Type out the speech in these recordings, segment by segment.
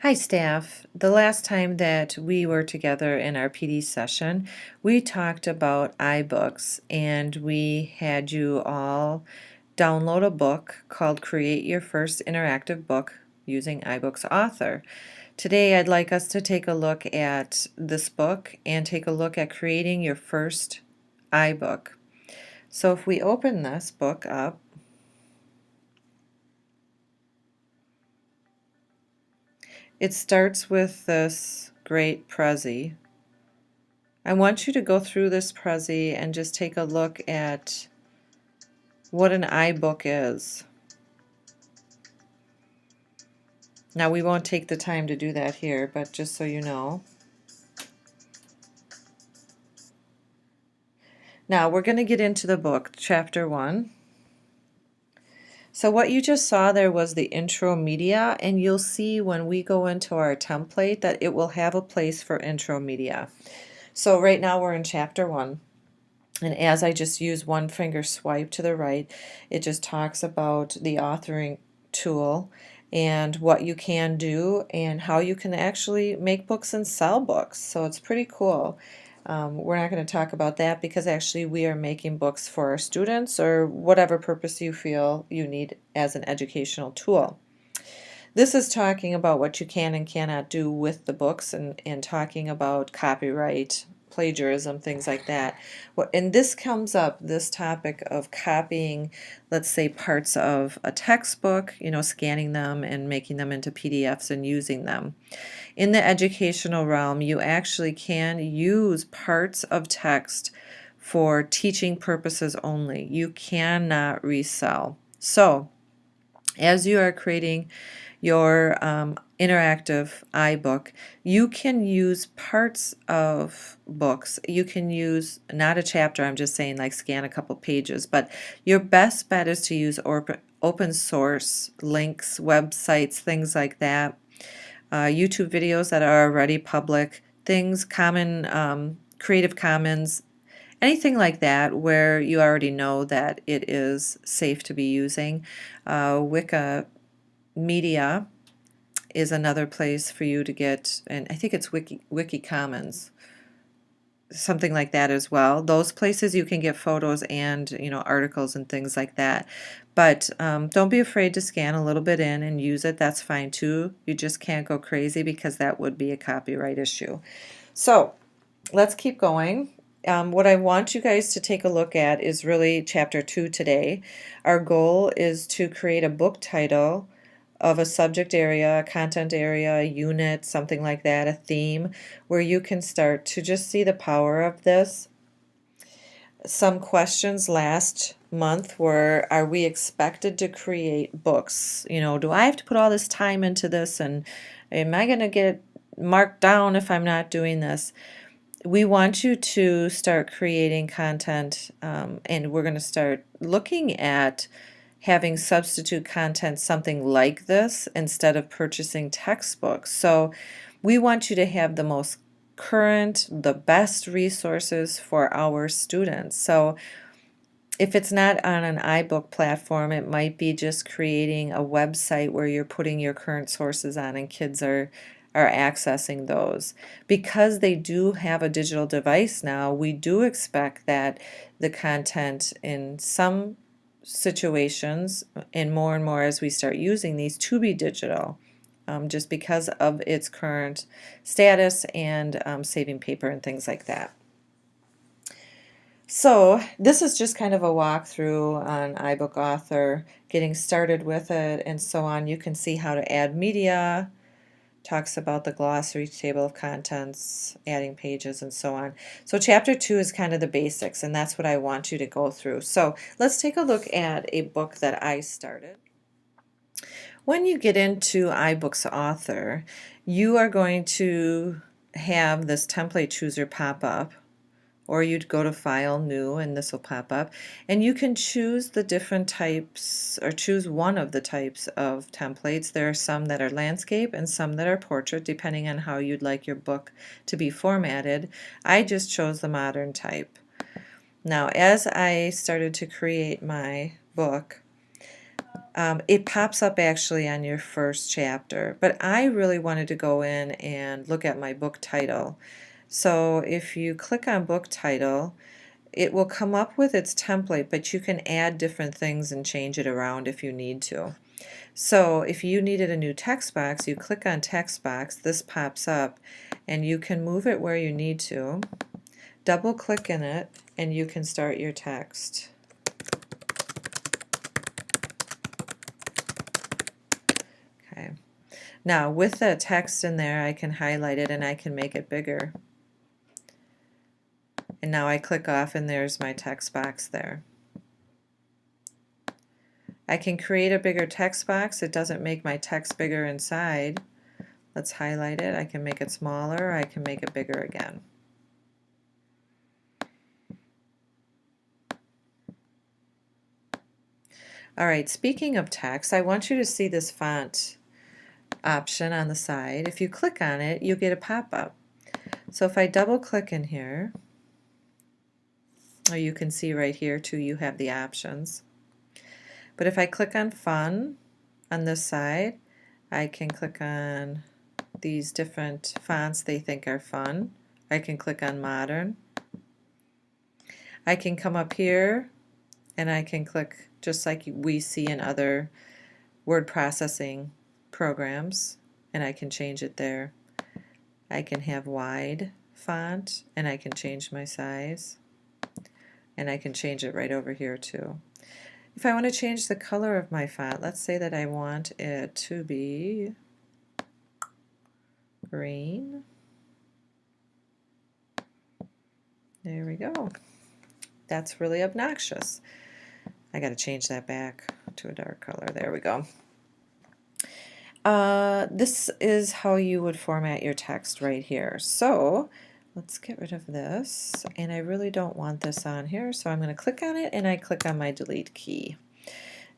Hi, staff. The last time that we were together in our PD session, we talked about iBooks and we had you all download a book called Create Your First Interactive Book using iBooks Author. Today, I'd like us to take a look at this book and take a look at creating your first iBook. So if we open this book up, it starts with this great Prezi. I want you to go through this Prezi and just take a look at what an iBook is. Now we won't take the time to do that here, but just so you know. Now we're going to get into the book, chapter 1. So what you just saw there was the intro media, and you'll see when we go into our template that it will have a place for intro media. So right now we're in chapter 1. And as I just use one finger swipe to the right, it just talks about the authoring tool and what you can do and how you can actually make books and sell books. So it's pretty cool. We're not going to talk about that because actually we are making books for our students or whatever purpose you feel you need as an educational tool. This is talking about what you can and cannot do with the books and talking about copyright, plagiarism, things like that. And this comes up, this topic of copying, let's say, parts of a textbook, scanning them and making them into PDFs and using them. In the educational realm, you actually can use parts of text for teaching purposes only. You cannot resell. So, as you are creating your interactive iBook, you can use parts of books. You can use, not a chapter, I'm just saying like scan a couple pages, but your best bet is to use open source links, websites, things like that, YouTube videos that are already public, things, Creative Commons, anything like that where you already know that it is safe to be using. Wikimedia is another place for you to get, and I think it's Wiki Commons, something like that as well. Those places you can get photos and articles and things like that. But don't be afraid to scan a little bit in and use it. That's fine too. You just can't go crazy because that would be a copyright issue. So let's keep going. What I want you guys to take a look at is really chapter 2 today. Our goal is to create a book title of a subject area, a content area, a unit, something like that, a theme, where you can start to just see the power of this. Some questions last month were, are we expected to create books? Do I have to put all this time into this, and am I going to get marked down if I'm not doing this? We want you to start creating content, and we're going to start looking at having substitute content, something like this, instead of purchasing textbooks. So we want you to have the most current, the best resources for our students. So if it's not on an iBook platform, it might be just creating a website where you're putting your current sources on and kids are accessing those. Because they do have a digital device now, we do expect that the content in some situations, and more as we start using these, to be digital, just because of its current status and saving paper and things like that. So this is just kind of a walkthrough on iBook Author, getting started with it and so on. You can see how to add media, talks about the glossary, table of contents, adding pages, and so on. So chapter 2 is kind of the basics, and that's what I want you to go through. So let's take a look at a book that I started. When you get into iBooks Author, you are going to have this template chooser pop up, or you'd go to File, New, and this will pop up. And you can choose the different types, or choose one of the types of templates. There are some that are landscape and some that are portrait, depending on how you'd like your book to be formatted. I just chose the modern type. Now, as I started to create my book, It pops up actually on your first chapter, but I really wanted to go in and look at my book title. So if you click on book title, it will come up with its template, but you can add different things and change it around if you need to. So if you needed a new text box, you click on text box, this pops up, and you can move it where you need to, double click in it, and you can start your text. Okay. Now with the text in there, I can highlight it and I can make it bigger. And now I click off and there's my text box there. I can create a bigger text box. It doesn't make my text bigger inside. Let's highlight it. I can make it smaller. I can make it bigger again. Alright, speaking of text, I want you to see this font option on the side. If you click on it, you get a pop-up. So if I double click in here, or you can see right here too, you have the options. But if I click on Fun on this side, I can click on these different fonts they think are fun. I can click on Modern. I can come up here and I can click just like we see in other word processing programs, and I can change it there. I can have wide font and I can change my size, and I can change it right over here too. If I want to change the color of my font, let's say that I want it to be green. There we go. That's really obnoxious. I got to change that back to a dark color. There we go. This is how you would format your text right here. So let's get rid of this, and I really don't want this on here, so I'm going to click on it and I click on my delete key.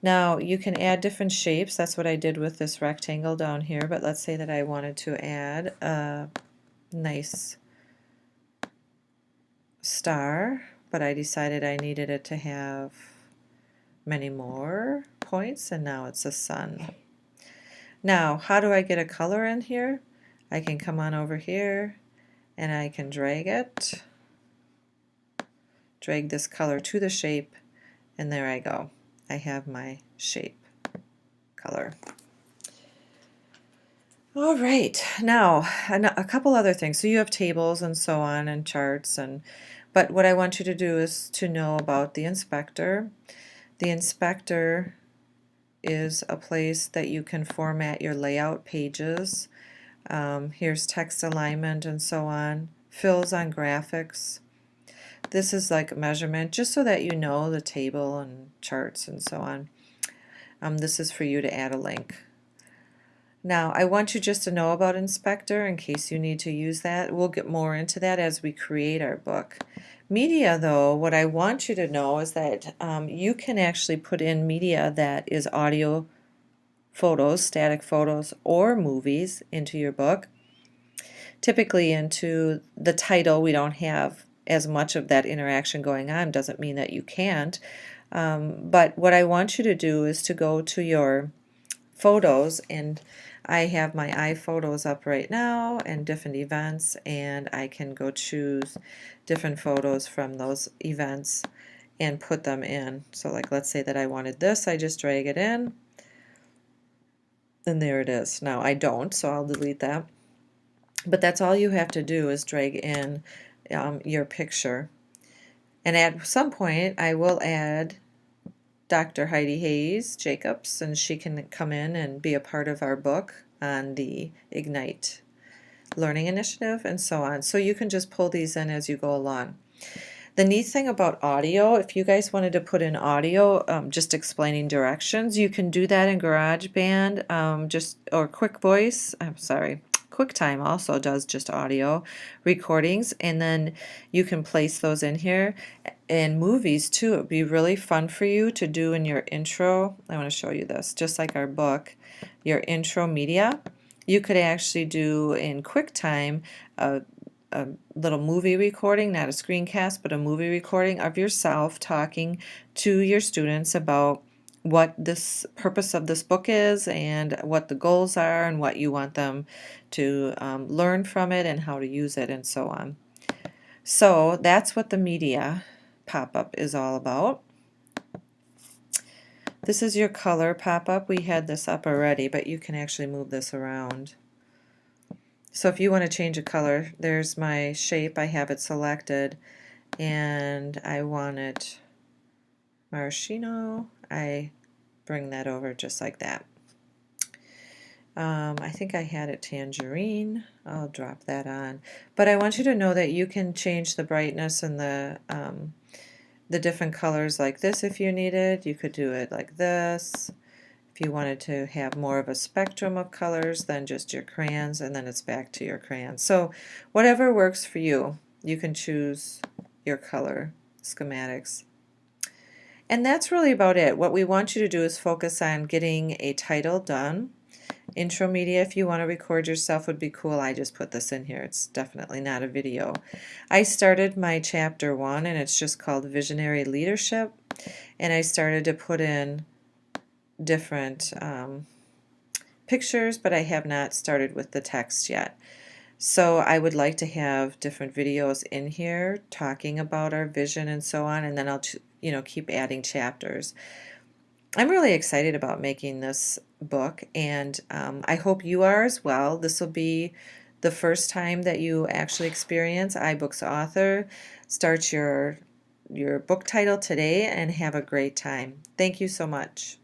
Now you can add different shapes. That's what I did with this rectangle down here, but let's say that I wanted to add a nice star, but I decided I needed it to have many more points, and now it's a sun. Now how do I get a color in here? I can come on over here and I can drag it, drag this color to the shape, and there I go. I have my shape color. All right, now a couple other things. So you have tables and so on and charts, but what I want you to do is to know about the inspector. The inspector is a place that you can format your layout pages. Here's text alignment and so on, fills on graphics. This is like measurement, just so that you know the table and charts and so on. This is for you to add a link. Now I want you just to know about inspector in case you need to use that. We'll get more into that as we create our book. Media, though, what I want you to know is that you can actually put in media that is audio, photos, static photos, or movies into your book. Typically into the title, we don't have as much of that interaction going on. Doesn't mean that you can't. But what I want you to do is to go to your photos, and I have my iPhotos up right now and different events, and I can go choose different photos from those events and put them in. So like let's say that I wanted this, I just drag it in, and there it is. Now I don't, so I'll delete that. But that's all you have to do is drag in your picture. And at some point I will add Dr. Heidi Hayes Jacobs, and she can come in and be a part of our book on the Ignite Learning Initiative and so on. So you can just pull these in as you go along. The neat thing about audio, if you guys wanted to put in audio, just explaining directions, you can do that in GarageBand, or QuickTime also does just audio recordings, and then you can place those in here. And movies too, it would be really fun for you to do in your intro. I want to show you this, just like our book, your intro media. You could actually do in QuickTime a little movie recording, not a screencast, but a movie recording of yourself talking to your students about what this purpose of this book is and what the goals are and what you want them to learn from it and how to use it and so on. So that's what the media pop-up is all about. This is your color pop-up. We had this up already, but you can actually move this around. So if you want to change a color, there's my shape. I have it selected and I want it maraschino. I bring that over just like that. I think I had it tangerine. I'll drop that on. But I want you to know that you can change the brightness and the different colors like this if you needed. You could do it like this. If you wanted to have more of a spectrum of colors than just your crayons, and then it's back to your crayons. So whatever works for you, you can choose your color schematics. And that's really about it. What we want you to do is focus on getting a title done. Intro media, if you want to record yourself, would be cool. I just put this in here. It's definitely not a video. I started my chapter 1 and it's just called Visionary Leadership, and I started to put in different pictures, but I have not started with the text yet. So I would like to have different videos in here talking about our vision and so on, and then I'll keep adding chapters. I'm really excited about making this book, and I hope you are as well. This will be the first time that you actually experience iBooks Author. Start your book title today and have a great time. Thank you so much.